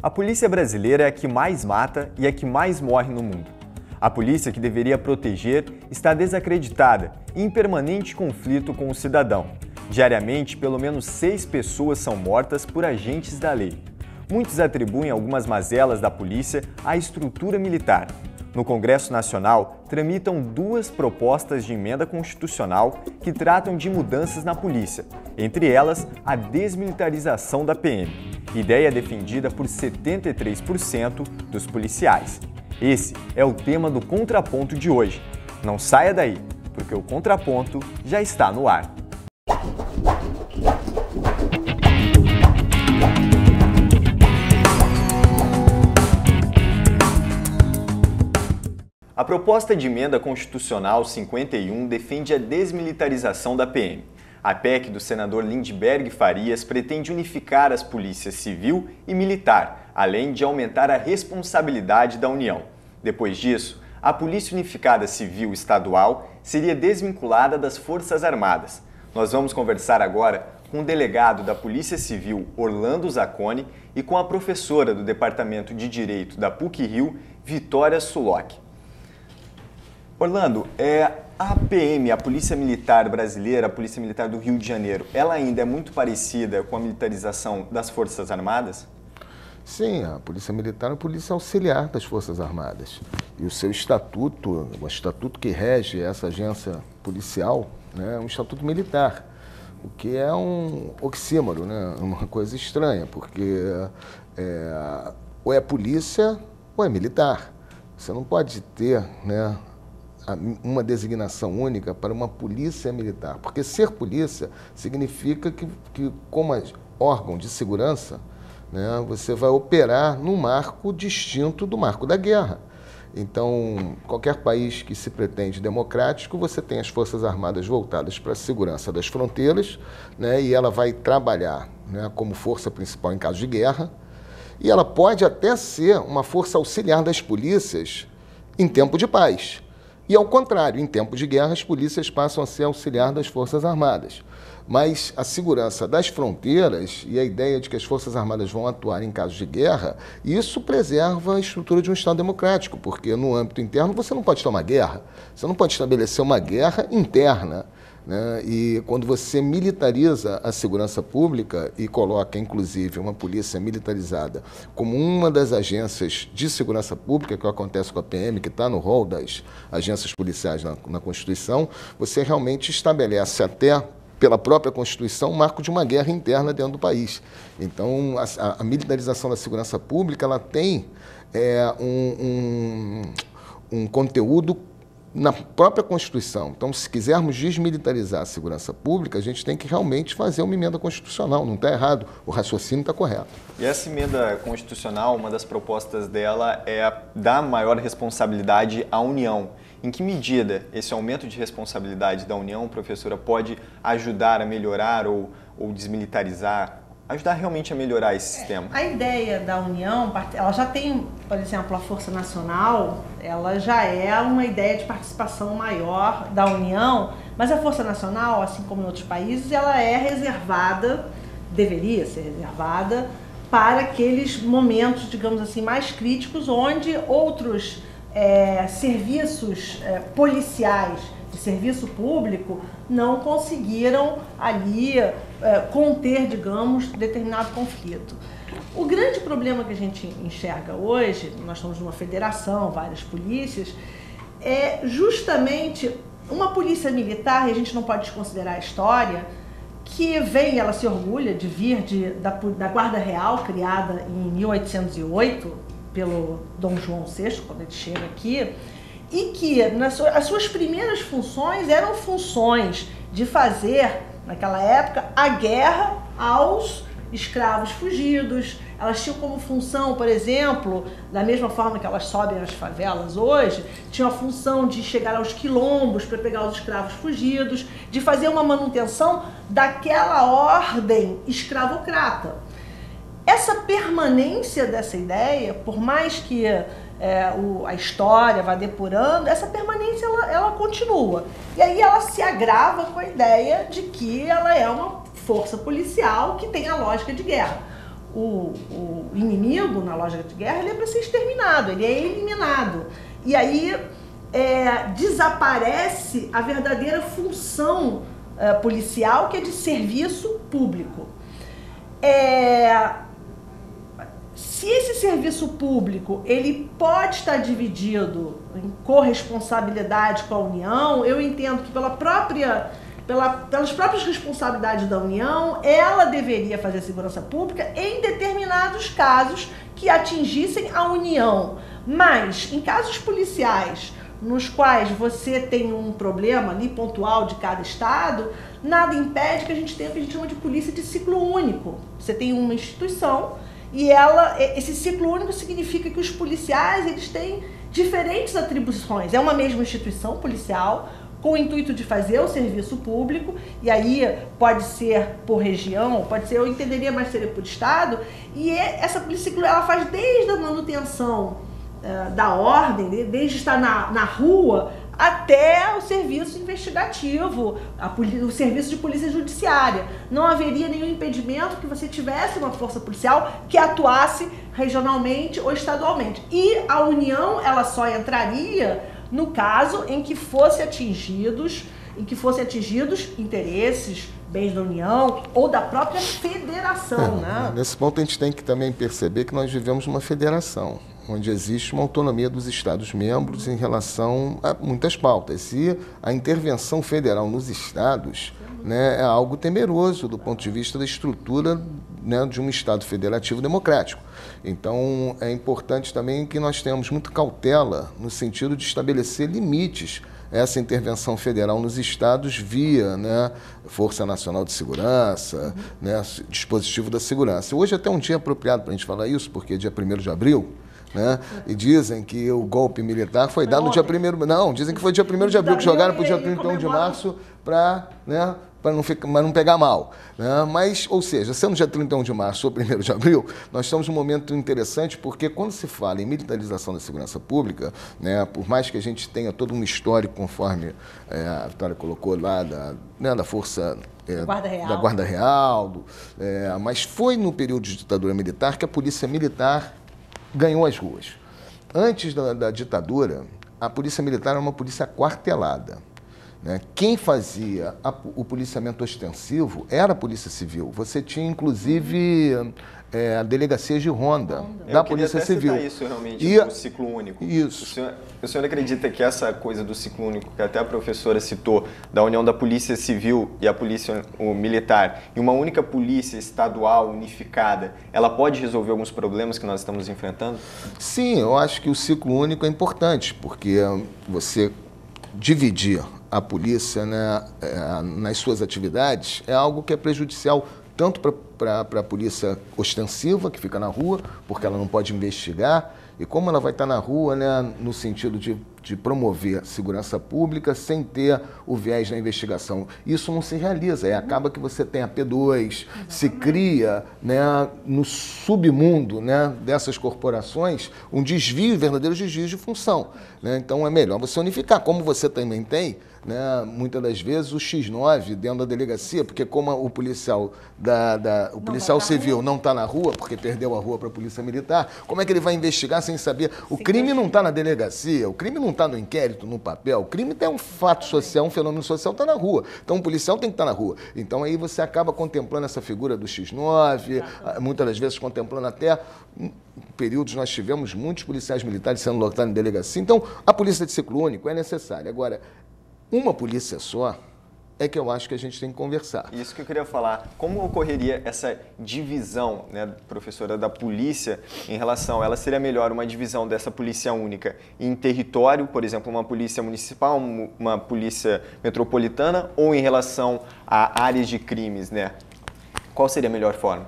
A polícia brasileira é a que mais mata e a que mais morre no mundo. A polícia que deveria proteger está desacreditada e em permanente conflito com o cidadão. Diariamente, pelo menos 6 pessoas são mortas por agentes da lei. Muitos atribuem algumas mazelas da polícia à estrutura militar. No Congresso Nacional, tramitam 2 propostas de emenda constitucional que tratam de mudanças na polícia, entre elas a desmilitarização da PM, ideia defendida por 73% dos policiais. Esse é o tema do Contraponto de hoje. Não saia daí, porque o Contraponto já está no ar. A proposta de emenda constitucional 51 defende a desmilitarização da PM. A PEC do senador Lindbergh Farias pretende unificar as polícias civil e militar, além de aumentar a responsabilidade da União. Depois disso, a Polícia Unificada Civil Estadual seria desvinculada das Forças Armadas. Nós vamos conversar agora com o delegado da Polícia Civil, Orlando Zacconi, e com a professora do Departamento de Direito da PUC-Rio, Vitória Sullock. Orlando, a PM, a Polícia Militar Brasileira, a Polícia Militar do Rio de Janeiro, ela ainda é muito parecida com a militarização das Forças Armadas? Sim, a Polícia Militar é uma polícia auxiliar das Forças Armadas. E o seu estatuto, o estatuto que rege essa agência policial, né, é um estatuto militar, o que é um oxímoro, né, uma coisa estranha, porque ou é polícia ou é militar. Você não pode ter, né, uma designação única para uma polícia militar, porque ser polícia significa que como órgão de segurança, né, você vai operar num marco distinto do marco da guerra. Então, qualquer país que se pretende democrático, você tem as Forças Armadas voltadas para a segurança das fronteiras, né, e ela vai trabalhar, né, como força principal em caso de guerra, e ela pode até ser uma força auxiliar das polícias em tempo de paz. E, ao contrário, em tempo de guerra, as polícias passam a ser auxiliar das Forças Armadas. Mas a segurança das fronteiras e a ideia de que as Forças Armadas vão atuar em caso de guerra, isso preserva a estrutura de um Estado democrático, porque no âmbito interno você não pode ter uma guerra, você não pode estabelecer uma guerra interna, né? E quando você militariza a segurança pública e coloca, inclusive, uma polícia militarizada como uma das agências de segurança pública, que acontece com a PM, que está no rol das agências policiais na Constituição, você realmente estabelece até pela própria Constituição, o marco de uma guerra interna dentro do país. Então, a militarização da segurança pública, ela tem um conteúdo na própria Constituição. Então, se quisermos desmilitarizar a segurança pública, a gente tem que realmente fazer uma emenda constitucional. Não está errado, o raciocínio está correto. E essa emenda constitucional, uma das propostas dela é dar maior responsabilidade à União. Em que medida esse aumento de responsabilidade da União, professora, pode ajudar a melhorar ou desmilitarizar, ajudar realmente a melhorar esse sistema? A ideia da União, ela já tem, por exemplo, a Força Nacional, ela já é uma ideia de participação maior da União, mas a Força Nacional, assim como em outros países, ela é reservada, deveria ser reservada, para aqueles momentos, digamos assim, mais críticos, onde outros serviços policiais de serviço público não conseguiram ali conter, digamos, determinado conflito. O grande problema que a gente enxerga hoje, nós estamos numa federação, várias polícias, é justamente uma polícia militar, e a gente não pode desconsiderar a história, que ela se orgulha de vir da Guarda Real, criada em 1808, pelo Dom João VI, quando ele chega aqui, e que as suas primeiras funções eram funções de fazer, naquela época, a guerra aos escravos fugidos. Elas tinham como função, por exemplo, da mesma forma que elas sobem as favelas hoje, tinham a função de chegar aos quilombos para pegar os escravos fugidos, de fazer uma manutenção daquela ordem escravocrata. Essa permanência dessa ideia, por mais que a história vá depurando, essa permanência ela continua. E aí ela se agrava com a ideia de que ela é uma força policial que tem a lógica de guerra. o inimigo, na lógica de guerra, ele é para ser exterminado, ele é eliminado. E aí desaparece a verdadeira função policial, que é de serviço público. Se esse serviço público ele pode estar dividido em corresponsabilidade com a União, eu entendo que pelas próprias responsabilidades da União, ela deveria fazer segurança pública em determinados casos que atingissem a União. Mas, em casos policiais, nos quais você tem um problema ali pontual de cada estado, nada impede que a gente tenha o que a gente chama de polícia de ciclo único. Você tem uma instituição e esse ciclo único significa que os policiais eles têm diferentes atribuições. É uma mesma instituição policial, com o intuito de fazer o serviço público, e aí pode ser por região, pode ser, eu entenderia mais seria por estado, e essa polícia ciclo ela faz desde a manutenção da ordem, desde estar na rua, até o serviço investigativo, o serviço de polícia judiciária. Não haveria nenhum impedimento que você tivesse uma força policial que atuasse regionalmente ou estadualmente. E a União, ela só entraria no caso em que fossem atingidos interesses, bens da União ou da própria federação, né? Nesse ponto a gente tem que também perceber que nós vivemos numa federação, onde existe uma autonomia dos Estados-membros em relação a muitas pautas. E a intervenção federal nos Estados, né, é algo temeroso do ponto de vista da estrutura, né, de um Estado federativo democrático. Então, é importante também que nós tenhamos muita cautela no sentido de estabelecer limites a essa intervenção federal nos Estados via, né, Força Nacional de Segurança, né, dispositivo da segurança. Hoje é até um dia apropriado para a gente falar isso, porque é dia 1º de abril, né? E dizem que o golpe militar foi dado no dia 1º... Não, dizem que foi dia 1º de abril, que jogaram para o dia 31 de março para, né, não pegar mal, né? Mas, ou seja, sendo dia 31 de março ou 1º de abril, nós estamos num momento interessante, porque quando se fala em militarização da segurança pública, né, por mais que a gente tenha todo um histórico, conforme a Vitória colocou lá, da Força... da Guarda Real, mas foi no período de ditadura militar que a polícia militar ganhou as ruas. Antes da ditadura, a polícia militar era uma polícia aquartelada, né? Quem fazia o policiamento ostensivo era a Polícia Civil. Você tinha, inclusive, a delegacia de ronda da Polícia Civil. Isso realmente, o ciclo único. Isso. O senhor acredita que essa coisa do ciclo único, que até a professora citou, da união da Polícia Civil e a Polícia Militar, em uma única polícia estadual unificada, ela pode resolver alguns problemas que nós estamos enfrentando? Sim, eu acho que o ciclo único é importante, porque você dividir a polícia, né, nas suas atividades é algo que é prejudicial tanto para a polícia ostensiva, que fica na rua, porque ela não pode investigar, e como ela vai estar na rua, né, no sentido de promover segurança pública sem ter o viés na investigação. Isso não se realiza, acaba que você tem a P2, se cria, né, no submundo, né, dessas corporações um desvio, verdadeiro desvio de função, né? Então é melhor você unificar, como você também tem, né, muitas das vezes o X9 dentro da delegacia, porque como o policial o policial civil não está na rua, porque perdeu a rua para a polícia militar, como é que ele vai investigar sem saber? O crime não está na delegacia, o crime não está no inquérito, no papel, o crime é um fato social, um fenômeno social, está na rua. Então o policial tem que estar na rua. Então aí você acaba contemplando essa figura do X9, muitas das vezes contemplando até períodos nós tivemos muitos policiais militares sendo lotados em delegacia. Então a polícia de ciclo único é necessária. Agora, uma polícia só é que eu acho que a gente tem que conversar. Isso que eu queria falar. Como ocorreria essa divisão, né, professora, da polícia em relação... Ela seria melhor uma divisão dessa polícia única em território, por exemplo, uma polícia municipal, uma polícia metropolitana, ou em relação a áreas de crimes, né? Qual seria a melhor forma?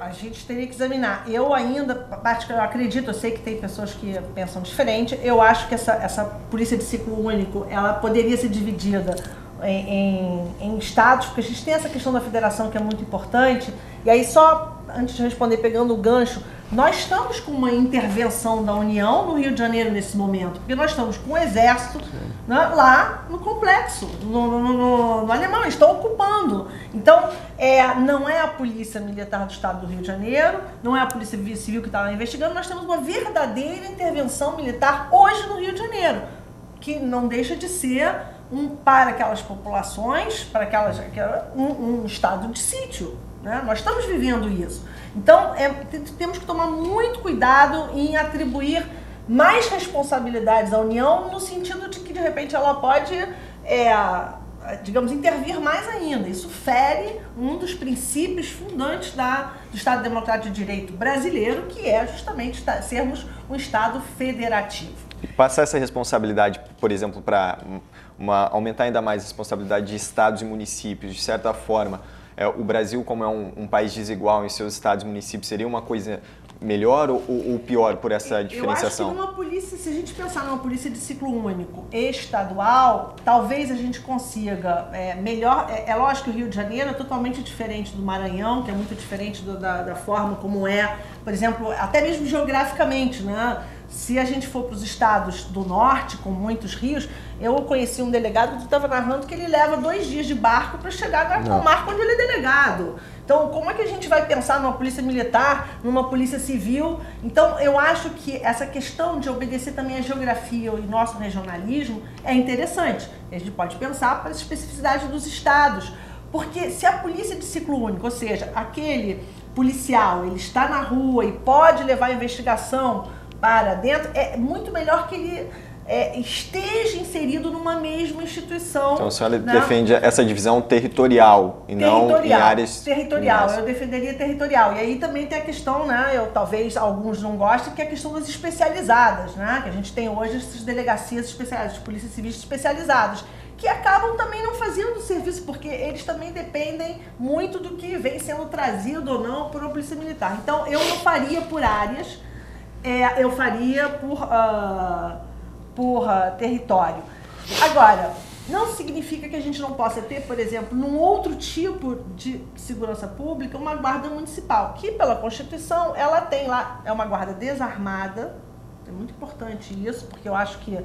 A gente teria que examinar. Eu ainda, eu acredito, eu sei que tem pessoas que pensam diferente, eu acho que essa polícia de ciclo único, ela poderia ser dividida em estados, porque a gente tem essa questão da federação que é muito importante, e aí só, antes de responder, pegando o gancho Nós estamos com uma intervenção da União no Rio de Janeiro nesse momento, porque nós estamos com o Exército, né, lá no complexo, no Alemão, eles estão ocupando. Então, não é a Polícia Militar do Estado do Rio de Janeiro, não é a Polícia Civil que está lá investigando, nós temos uma verdadeira intervenção militar hoje no Rio de Janeiro, que não deixa de ser para aquelas populações, para um estado de sítio, né? Nós estamos vivendo isso. Então, temos que tomar muito cuidado em atribuir mais responsabilidades à União, no sentido de que, de repente, ela pode, digamos, intervir mais ainda. Isso fere um dos princípios fundantes do Estado Democrático de Direito brasileiro, que é justamente sermos um Estado federativo. E passar essa responsabilidade, por exemplo, para aumentar ainda mais a responsabilidade de estados e municípios, de certa forma, o Brasil, como é um país desigual em seus estados e municípios, seria uma coisa melhor ou pior por essa diferenciação? Eu acho que numa polícia, se a gente pensar numa polícia de ciclo único estadual, talvez a gente consiga melhor. É lógico que o Rio de Janeiro é totalmente diferente do Maranhão, que é muito diferente da forma como por exemplo, até mesmo geograficamente, né? Se a gente for para os estados do norte, com muitos rios, eu conheci um delegado que estava narrando que ele leva 2 dias de barco para chegar na comarca onde ele é delegado. Então, como é que a gente vai pensar numa polícia militar, numa polícia civil? Então, eu acho que essa questão de obedecer também à geografia e nosso regionalismo é interessante. A gente pode pensar para as especificidades dos estados. Porque se a polícia de ciclo único, ou seja, aquele policial, ele está na rua e pode levar a investigação para dentro, é muito melhor que ele esteja inserido numa mesma instituição. Então a senhora defende essa divisão territorial e não em áreas... Territorial, eu defenderia territorial. E aí também tem a questão, né, talvez alguns não gostem, que é a questão das especializadas, né, que a gente tem hoje essas delegacias especializadas, polícias civis especializadas, que acabam também não fazendo o serviço, porque eles também dependem muito do que vem sendo trazido ou não por uma polícia militar. Então eu não faria por áreas, eu faria por território. Agora, não significa que a gente não possa ter, por exemplo, num outro tipo de segurança pública, uma guarda municipal, que pela Constituição, ela tem lá, é uma guarda desarmada, é muito importante isso, porque eu acho que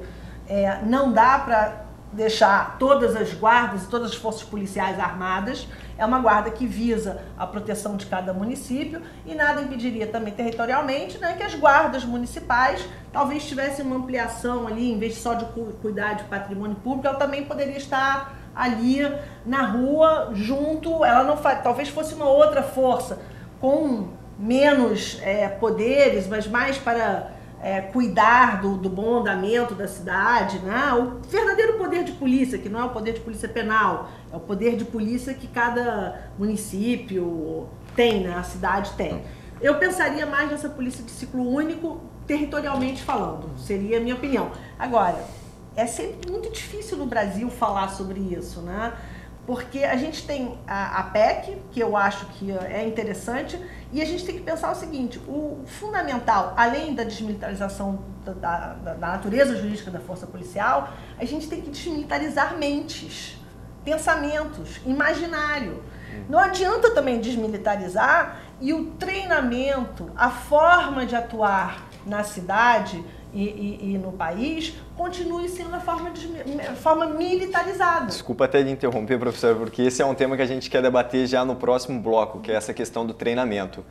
não dá para deixar todas as guardas e todas as forças policiais armadas. É uma guarda que visa a proteção de cada município e nada impediria também territorialmente, né, que as guardas municipais talvez tivessem uma ampliação ali, em vez só de cuidar de patrimônio público, ela também poderia estar ali na rua, junto, ela não talvez fosse uma outra força, com menos poderes, mas mais para cuidar do bom andamento da cidade, né? O verdadeiro poder de polícia, que não é o poder de polícia penal, é o poder de polícia que cada município tem, né? A cidade tem. Eu pensaria mais nessa polícia de ciclo único, territorialmente falando, seria a minha opinião. Agora, é sempre muito difícil no Brasil falar sobre isso, né? Porque a gente tem a PEC, que eu acho que é interessante, e a gente tem que pensar o seguinte, o fundamental, além da desmilitarização da natureza jurídica da força policial, a gente tem que desmilitarizar mentes, pensamentos, imaginário. Não adianta também desmilitarizar e o treinamento, a forma de atuar na cidade e no país continue sendo a forma militarizada. Desculpa até de interromper, professor, porque esse é um tema que a gente quer debater já no próximo bloco, que é essa questão do treinamento.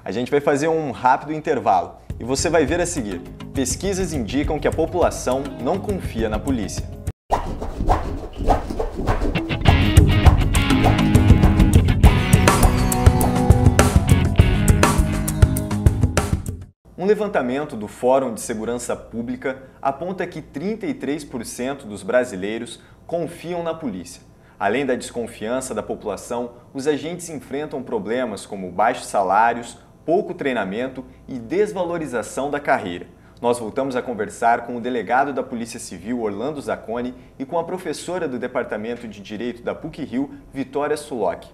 A gente vai fazer um rápido intervalo e você vai ver a seguir. Pesquisas indicam que a população não confia na polícia. Um levantamento do Fórum de Segurança Pública aponta que 33% dos brasileiros confiam na polícia. Além da desconfiança da população, os agentes enfrentam problemas como baixos salários, pouco treinamento e desvalorização da carreira. Nós voltamos a conversar com o delegado da Polícia Civil, Orlando Zacconi, e com a professora do Departamento de Direito da PUC-Rio, Vitória Sullock.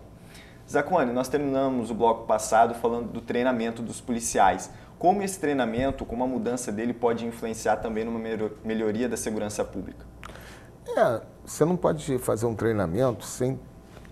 Zacconi, nós terminamos o bloco passado falando do treinamento dos policiais. Como esse treinamento, como a mudança dele pode influenciar também numa melhoria da segurança pública? Você não pode fazer um treinamento sem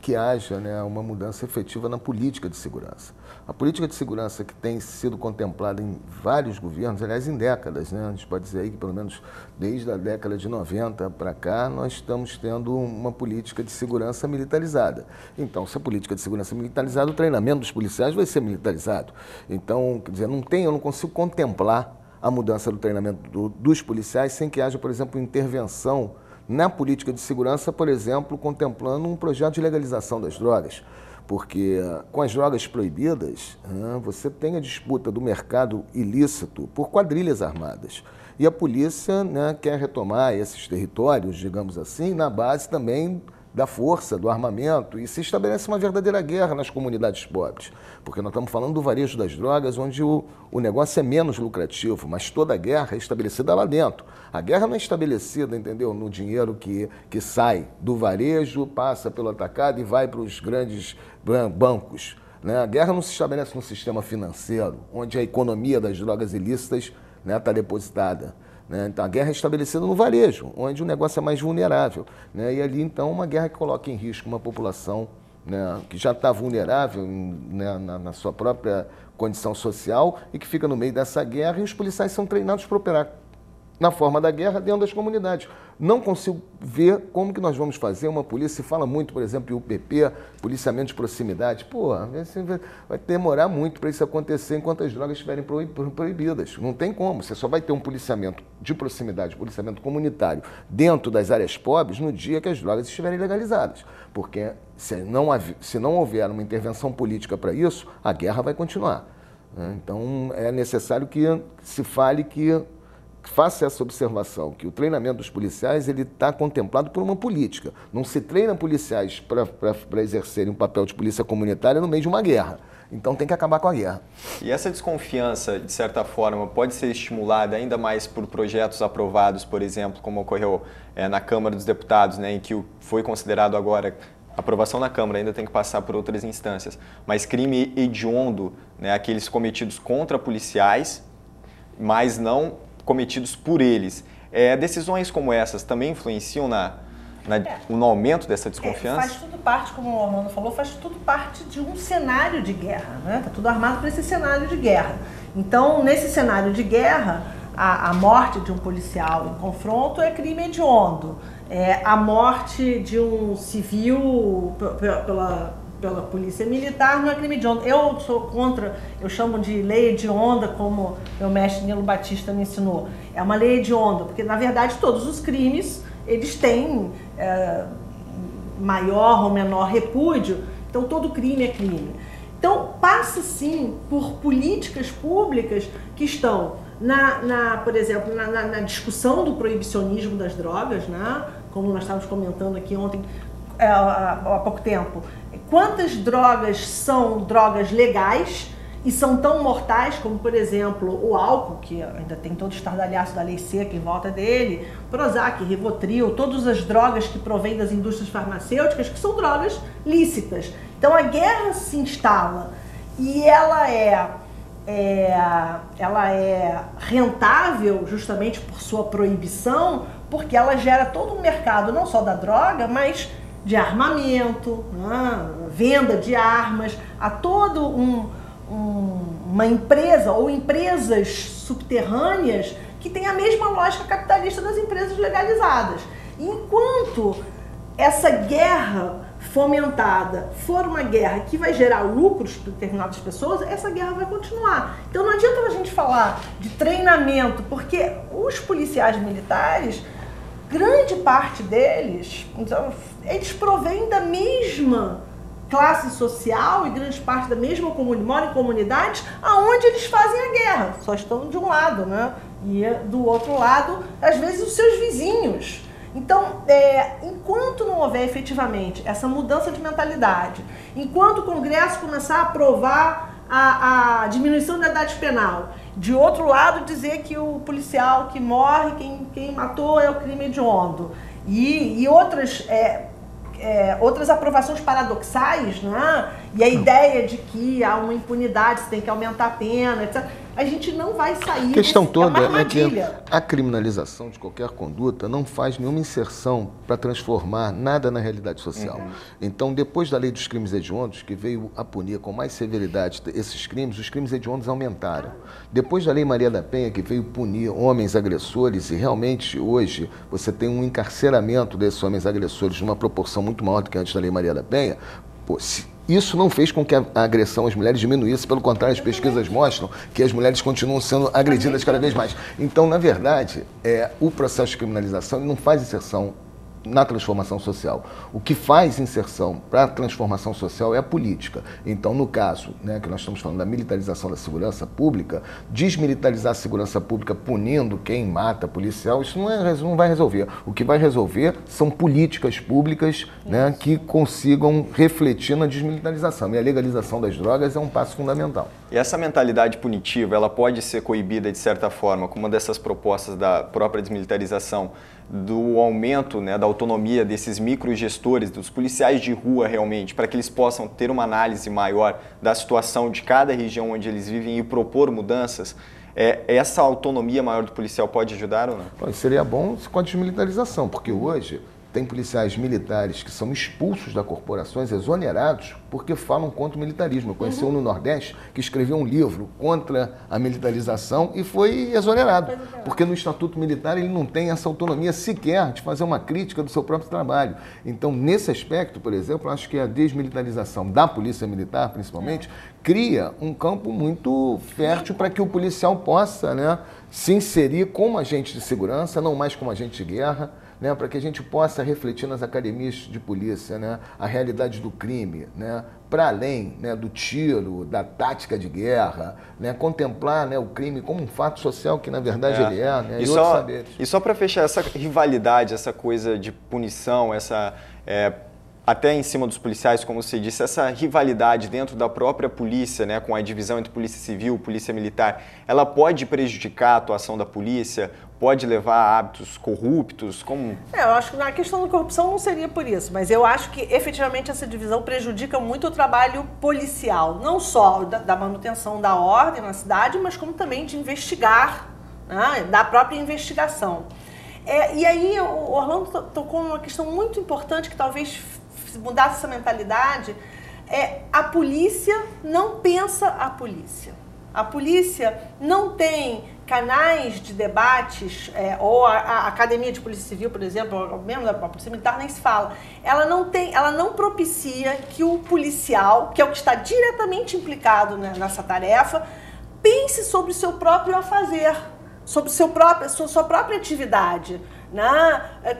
que haja, né, uma mudança efetiva na política de segurança. A política de segurança que tem sido contemplada em vários governos, aliás, em décadas, né, a gente pode dizer aí que pelo menos desde a década de 90 para cá, nós estamos tendo uma política de segurança militarizada. Então, se a política de segurança militarizada, o treinamento dos policiais vai ser militarizado. Então, quer dizer, eu não consigo contemplar a mudança do treinamento dos policiais sem que haja, por exemplo, intervenção na política de segurança, por exemplo, contemplando um projeto de legalização das drogas. Porque com as drogas proibidas, você tem a disputa do mercado ilícito por quadrilhas armadas. E a polícia, né, quer retomar esses territórios, digamos assim, na base também da força, do armamento, e se estabelece uma verdadeira guerra nas comunidades pobres. Porque nós estamos falando do varejo das drogas, onde o negócio é menos lucrativo, mas toda a guerra é estabelecida lá dentro. A guerra não é estabelecida, entendeu, no dinheiro que sai do varejo, passa pelo atacado e vai para os grandes bancos. Né? A guerra não se estabelece no sistema financeiro, onde a economia das drogas ilícitas está depositada. Então, a guerra é estabelecida no varejo, onde o negócio é mais vulnerável. E ali, então, uma guerra que coloca em risco uma população, né, que já está vulnerável, né, na sua própria condição social e que fica no meio dessa guerra, e os policiais são treinados para operar na forma da guerra dentro das comunidades. Não consigo ver como que nós vamos fazer uma polícia. Se fala muito, por exemplo, em UPP, policiamento de proximidade. Pô, vai demorar muito para isso acontecer enquanto as drogas estiverem proibidas. Não tem como. Você só vai ter um policiamento de proximidade, policiamento comunitário, dentro das áreas pobres no dia que as drogas estiverem legalizadas. Porque se não houver uma intervenção política para isso, a guerra vai continuar. Então, é necessário que se fale faça essa observação, que o treinamento dos policiais está contemplado por uma política. Não se treina policiais para exercerem um papel de polícia comunitária no meio de uma guerra. Então tem que acabar com a guerra. E essa desconfiança, de certa forma, pode ser estimulada ainda mais por projetos aprovados, por exemplo, como ocorreu na Câmara dos Deputados, né, em que foi considerado agora, a aprovação na Câmara ainda tem que passar por outras instâncias, mas crime hediondo, né, aqueles cometidos contra policiais, mas não cometidos por eles. Decisões como essas também influenciam no aumento dessa desconfiança? Faz tudo parte, como o Armando falou, faz tudo parte de um cenário de guerra. Está tudo armado para esse cenário de guerra. Então, nesse cenário de guerra, a morte de um policial em confronto é crime hediondo. A morte de um civil pela polícia militar não é crime hediondo. Eu sou contra, eu chamo de lei hedionda, como meu mestre Nilo Batista me ensinou. É uma lei hedionda, porque na verdade todos os crimes, eles têm maior ou menor repúdio, então todo crime é crime. Então passa sim por políticas públicas que estão, por exemplo, na discussão do proibicionismo das drogas, né? Como nós estávamos comentando aqui ontem, há pouco tempo. Quantas drogas são drogas legais e são tão mortais como, por exemplo, o álcool, que ainda tem todo o estardalhaço da lei seca em volta dele, Prozac, Rivotril, todas as drogas que provêm das indústrias farmacêuticas, que são drogas lícitas. Então a guerra se instala e ela é rentável justamente por sua proibição, porque ela gera todo um mercado, não só da droga, mas de armamento, né? Venda de armas, a todo uma empresa ou empresas subterrâneas que têm a mesma lógica capitalista das empresas legalizadas. E enquanto essa guerra fomentada for uma guerra que vai gerar lucros para determinadas pessoas, essa guerra vai continuar. Então não adianta a gente falar de treinamento, porque os policiais militares, grande parte deles, então, eles provêm da mesma classe social e grande parte da mesma comunidade, moram em comunidades aonde eles fazem a guerra. Só estão de um lado, né? E do outro lado, às vezes, os seus vizinhos. Então, enquanto não houver efetivamente essa mudança de mentalidade, enquanto o Congresso começar a aprovar a diminuição da idade penal, de outro lado dizer que o policial que morre, quem matou é o crime hediondo, e outras aprovações paradoxais, né? E a ideia de que há uma impunidade, você tem que aumentar a pena, etc. A gente não vai sair. A questão toda é que a criminalização de qualquer conduta não faz nenhuma inserção para transformar nada na realidade social. Então, depois da lei dos crimes hediondos, que veio a punir com mais severidade esses crimes, os crimes hediondos aumentaram. Depois da lei Maria da Penha, que veio punir homens agressores, e realmente hoje você tem um encarceramento desses homens agressores numa proporção muito maior do que antes da lei Maria da Penha, isso não fez com que a agressão às mulheres diminuísse, pelo contrário, as pesquisas mostram que as mulheres continuam sendo agredidas cada vez mais. Então, na verdade, o processo de criminalização não faz inserção na transformação social. O que faz inserção para a transformação social é a política. Então, no caso, né, que nós estamos falando da militarização da segurança pública, desmilitarizar a segurança pública punindo quem mata policial, isso não vai resolver. O que vai resolver são políticas públicas, né, que consigam refletir na desmilitarização. E a legalização das drogas é um passo fundamental. E essa mentalidade punitiva, ela pode ser coibida de certa forma, como uma dessas propostas da própria desmilitarização, do aumento, né, da autonomia desses microgestores, dos policiais de rua realmente, para que eles possam ter uma análise maior da situação de cada região onde eles vivem e propor mudanças. Essa autonomia maior do policial pode ajudar ou não? Seria bom com a desmilitarização, porque hoje tem policiais militares que são expulsos das corporações, exonerados, porque falam contra o militarismo. Eu conheci um no Nordeste que escreveu um livro contra a militarização e foi exonerado, porque no Estatuto Militar ele não tem essa autonomia sequer de fazer uma crítica do seu próprio trabalho. Então, nesse aspecto, por exemplo, acho que a desmilitarização da Polícia Militar, principalmente, cria um campo muito fértil para que o policial possa, né, se inserir como agente de segurança, não mais como agente de guerra, né, para que a gente possa refletir nas academias de polícia, né, a realidade do crime, né, para além, né, do tiro, da tática de guerra, né, contemplar, né, o crime como um fato social que na verdade ele é, né, e só para fechar, essa rivalidade, essa coisa de punição, essa até em cima dos policiais, como você disse, essa rivalidade dentro da própria polícia, né, com a divisão entre polícia civil e polícia militar, ela pode prejudicar a atuação da polícia, pode levar a hábitos corruptos? Como... Eu acho que na questão da corrupção não seria por isso, mas eu acho que efetivamente essa divisão prejudica muito o trabalho policial, não só da manutenção da ordem na cidade, mas como também de investigar, né, da própria investigação. E aí o Orlando tocou numa questão muito importante que talvez mudasse essa mentalidade, a polícia não pensa a polícia. A polícia não tem canais de debates, ou a Academia de Polícia Civil, por exemplo, mesmo da Polícia Militar, nem se fala. Ela não propicia que o policial, que é o que está diretamente implicado, né, nessa tarefa, pense sobre o seu próprio afazer, sobre sua própria atividade.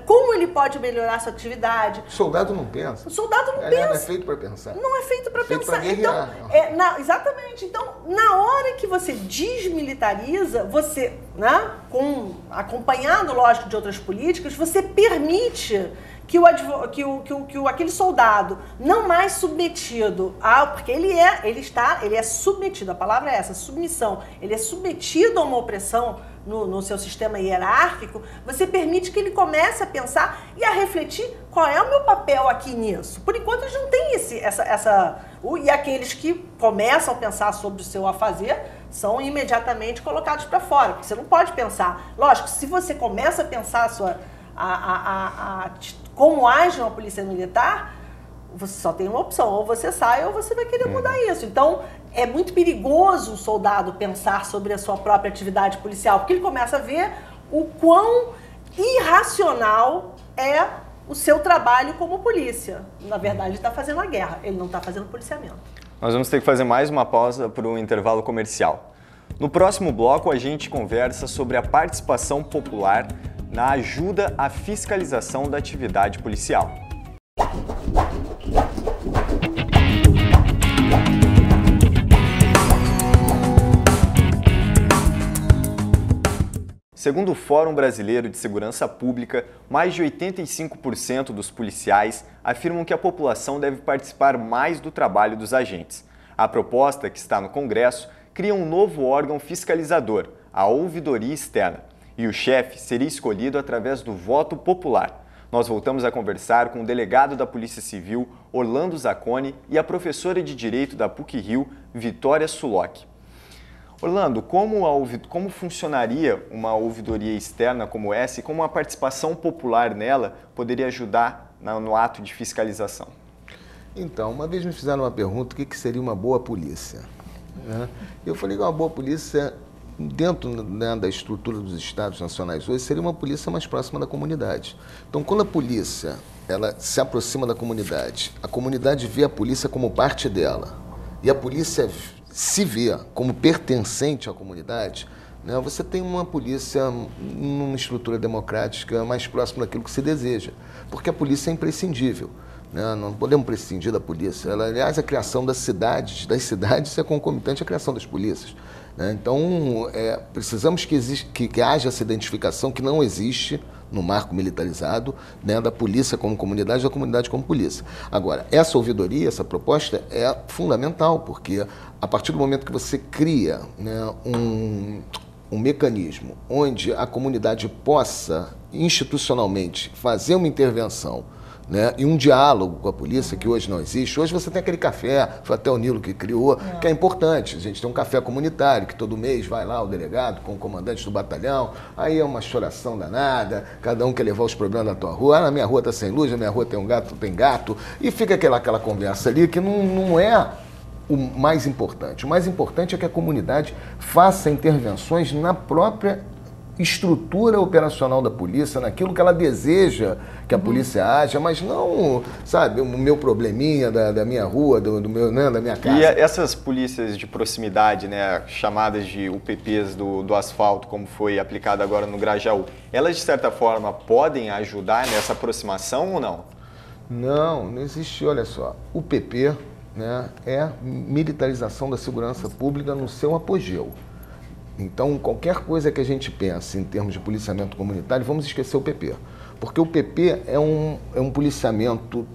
Como ele pode melhorar sua atividade. O soldado não pensa. O soldado não pensa. Não é feito para pensar. Não é feito para pensar. Então, exatamente. Então, na hora que você desmilitariza, você, né, acompanhado, lógico, de outras políticas, você permite que aquele soldado não mais submetido porque ele é submetido, a palavra é essa, submissão, ele é submetido a uma opressão no seu sistema hierárquico, você permite que ele comece a pensar e a refletir qual é o meu papel aqui nisso. Por enquanto, eles não têm e aqueles que começam a pensar sobre o seu afazer são imediatamente colocados para fora, porque você não pode pensar. Lógico, se você começa a pensar como age uma polícia militar, você só tem uma opção, ou você sai ou você vai querer mudar isso. Então, é muito perigoso o soldado pensar sobre a sua própria atividade policial, porque ele começa a ver o quão irracional é o seu trabalho como polícia. Na verdade, ele está fazendo a guerra, ele não está fazendo policiamento. Nós vamos ter que fazer mais uma pausa para o intervalo comercial. No próximo bloco, a gente conversa sobre a participação popular na ajuda à fiscalização da atividade policial. Segundo o Fórum Brasileiro de Segurança Pública, mais de 85% dos policiais afirmam que a população deve participar mais do trabalho dos agentes. A proposta, que está no Congresso, cria um novo órgão fiscalizador, a Ouvidoria Externa, e o chefe seria escolhido através do voto popular. Nós voltamos a conversar com o delegado da Polícia Civil, Orlando Zacconi, e a professora de Direito da PUC-Rio, Vitória Sulocchi. Orlando, como funcionaria uma ouvidoria externa como essa e como a participação popular nela poderia ajudar no ato de fiscalização? Então, uma vez me fizeram uma pergunta, o que seria uma boa polícia? Eu falei que uma boa polícia, dentro, né, da estrutura dos Estados nacionais hoje, seria uma polícia mais próxima da comunidade. Então, quando a polícia ela se aproxima da comunidade, a comunidade vê a polícia como parte dela, e a polícia se vê como pertencente à comunidade, né, você tem uma polícia numa estrutura democrática mais próxima daquilo que se deseja, porque a polícia é imprescindível. Não podemos prescindir da polícia. Aliás, a criação das cidades é concomitante à criação das polícias. Então, precisamos que haja essa identificação que não existe no marco militarizado, né, da polícia como comunidade, da comunidade como polícia. Agora, essa ouvidoria, essa proposta é fundamental, porque a partir do momento que você cria, né, um mecanismo onde a comunidade possa institucionalmente fazer uma intervenção, né, e um diálogo com a polícia, que hoje não existe. Hoje você tem aquele café, foi até o Nilo que criou, que é importante. A gente tem um café comunitário, que todo mês vai lá o delegado com o comandante do batalhão, aí é uma choração danada, cada um quer levar os problemas da tua rua. Na minha rua está sem luz, na minha rua tem um gato, tem gato, e fica aquela conversa ali que não é o mais importante. O mais importante é que a comunidade faça intervenções na própria estrutura operacional da polícia, naquilo que ela deseja que a polícia haja, mas não, sabe, o meu probleminha da minha rua, do meu, né, da minha casa. E essas polícias de proximidade, né, chamadas de UPPs do asfalto, como foi aplicado agora no Grajaú, elas de certa forma podem ajudar nessa aproximação ou não? Não existe, olha só, o UPP, né, é militarização da segurança pública no seu apogeu. Então, qualquer coisa que a gente pense em termos de policiamento comunitário, vamos esquecer o PP. Porque o PP é um policiamento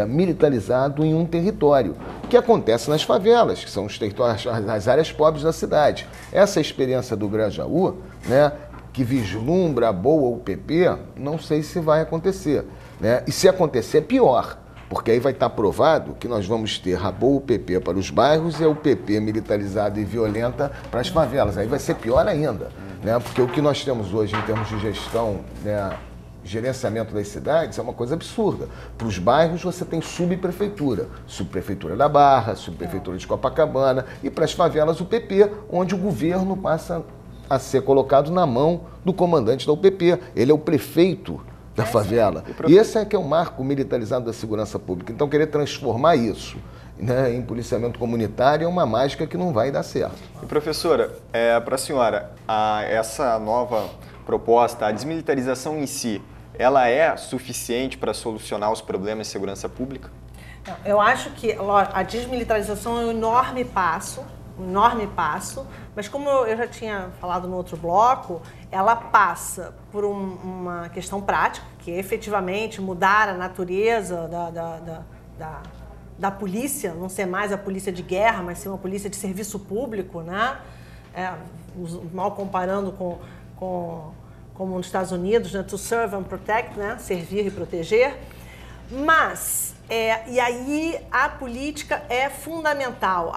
militarizado em um território, que acontece nas favelas, que são os territórios, as áreas pobres da cidade. Essa experiência do Grajaú, né, que vislumbra a boa UPP, não sei se vai acontecer, né? E se acontecer, é pior. Porque aí vai estar provado que nós vamos ter a boa UPP para os bairros e a UPP militarizada e violenta para as favelas. Aí vai ser pior ainda, né? Porque o que nós temos hoje em termos de gestão, né, gerenciamento das cidades é uma coisa absurda. Para os bairros você tem subprefeitura, subprefeitura da Barra, subprefeitura de Copacabana, e para as favelas o UPP, onde o governo passa a ser colocado na mão do comandante da UPP. Ele é o prefeito da favela. E esse é que é o marco militarizado da segurança pública. Então, querer transformar isso, né, em policiamento comunitário é uma mágica que não vai dar certo. E professora, para a senhora, essa nova proposta, a desmilitarização em si, ela é suficiente para solucionar os problemas de segurança pública? Eu acho que a desmilitarização é um enorme passo, mas como eu já tinha falado no outro bloco, ela passa por uma questão prática, que é efetivamente mudar a natureza da polícia, não ser mais a polícia de guerra, mas ser uma polícia de serviço público, né? Mal comparando como nos Estados Unidos, né? To serve and protect, né? Servir e proteger. Mas, e aí a política é fundamental.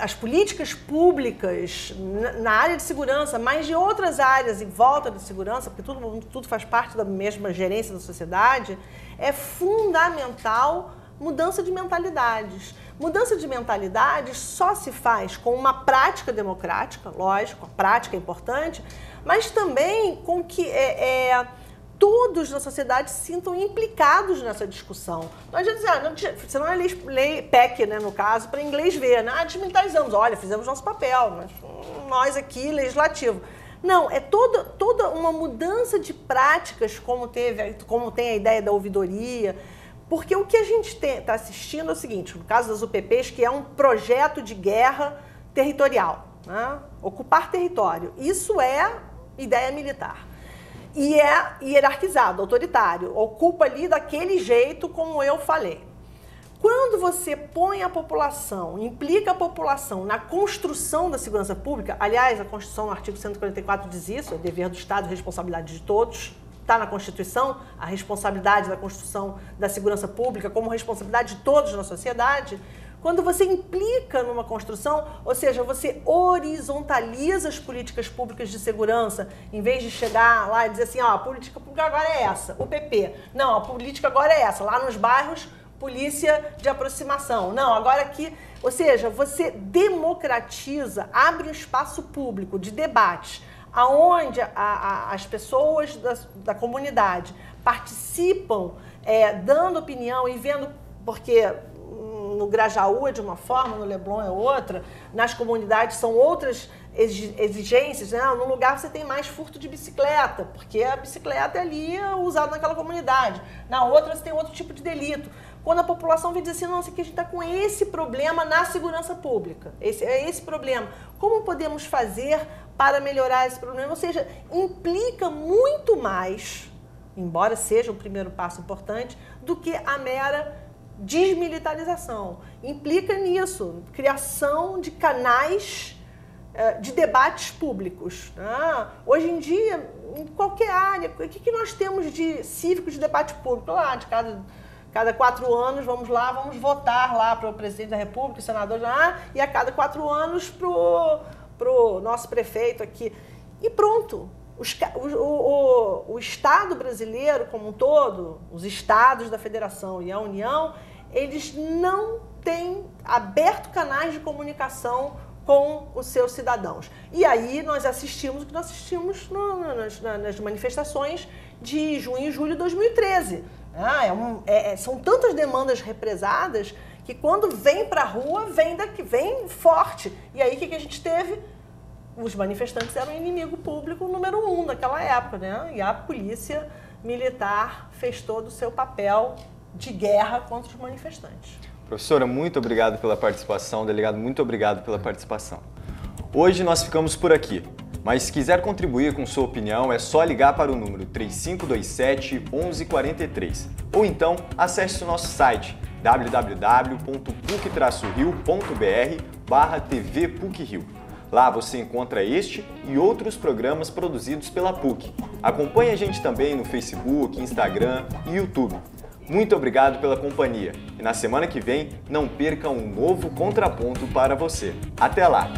As políticas públicas na área de segurança, mas de outras áreas em volta de segurança, porque tudo faz parte da mesma gerência da sociedade, é fundamental mudança de mentalidades. Mudança de mentalidades só se faz com uma prática democrática, lógico, a prática é importante, mas também com que todos na sociedade se sintam implicados nessa discussão. Não adianta dizer, você não é lei PEC, né, no caso, para inglês ver, né? Desmilitarizamos, olha, fizemos nosso papel, mas nós aqui, legislativo. Não, é toda uma mudança de práticas, como tem a ideia da ouvidoria, porque o que a gente está assistindo é o seguinte, no caso das UPPs, que é um projeto de guerra territorial, né? Ocupar território, isso é ideia militar. E é hierarquizado, autoritário, ocupa ali daquele jeito como eu falei. Quando você põe a população, implica a população na construção da segurança pública, aliás, a Constituição, no artigo 144 diz isso, é dever do Estado, responsabilidade de todos, está na Constituição, a responsabilidade da construção da segurança pública como responsabilidade de todos na sociedade, quando você implica numa construção, ou seja, você horizontaliza as políticas públicas de segurança, em vez de chegar lá e dizer assim, ó, a política pública agora é essa, o PP. Não, a política agora é essa, lá nos bairros, polícia de aproximação. Não, agora aqui, ou seja, você democratiza, abre um espaço público de debate, aonde as pessoas da comunidade participam, dando opinião e vendo, porque no Grajaú é de uma forma, no Leblon é outra, nas comunidades são outras exigências, né? Num lugar você tem mais furto de bicicleta, porque a bicicleta é ali usada naquela comunidade. Na outra você tem outro tipo de delito. Quando a população vem dizer assim, nossa, aqui a gente está com esse problema na segurança pública, esse problema. Como podemos fazer para melhorar esse problema? Ou seja, implica muito mais, embora seja um primeiro passo importante, do que a mera desmilitarização. Implica nisso, criação de canais de debates públicos. Hoje em dia, em qualquer área, o que nós temos de cívico de debate público? Lá, de cada 4 anos, vamos votar lá para o presidente da República, o senador, e a cada 4 anos para o nosso prefeito aqui. E pronto. O Estado brasileiro como um todo, os estados da Federação e a União, eles não têm aberto canais de comunicação com os seus cidadãos. E aí nós assistimos o que nós assistimos nas manifestações de junho e julho de 2013. São tantas demandas represadas que quando vem para a rua, vem forte. E aí o que a gente teve? Os manifestantes eram o inimigo público número 1 naquela época, né? E a polícia militar fez todo o seu papel de guerra contra os manifestantes. Professora, muito obrigado pela participação. Delegado, muito obrigado pela participação. Hoje nós ficamos por aqui, mas se quiser contribuir com sua opinião, é só ligar para o número 3527-1143 ou então acesse o nosso site www.puc-rio.br/TV PUC-Rio. Lá você encontra este e outros programas produzidos pela PUC. Acompanhe a gente também no Facebook, Instagram e YouTube. Muito obrigado pela companhia e na semana que vem não perca um novo contraponto para você. Até lá!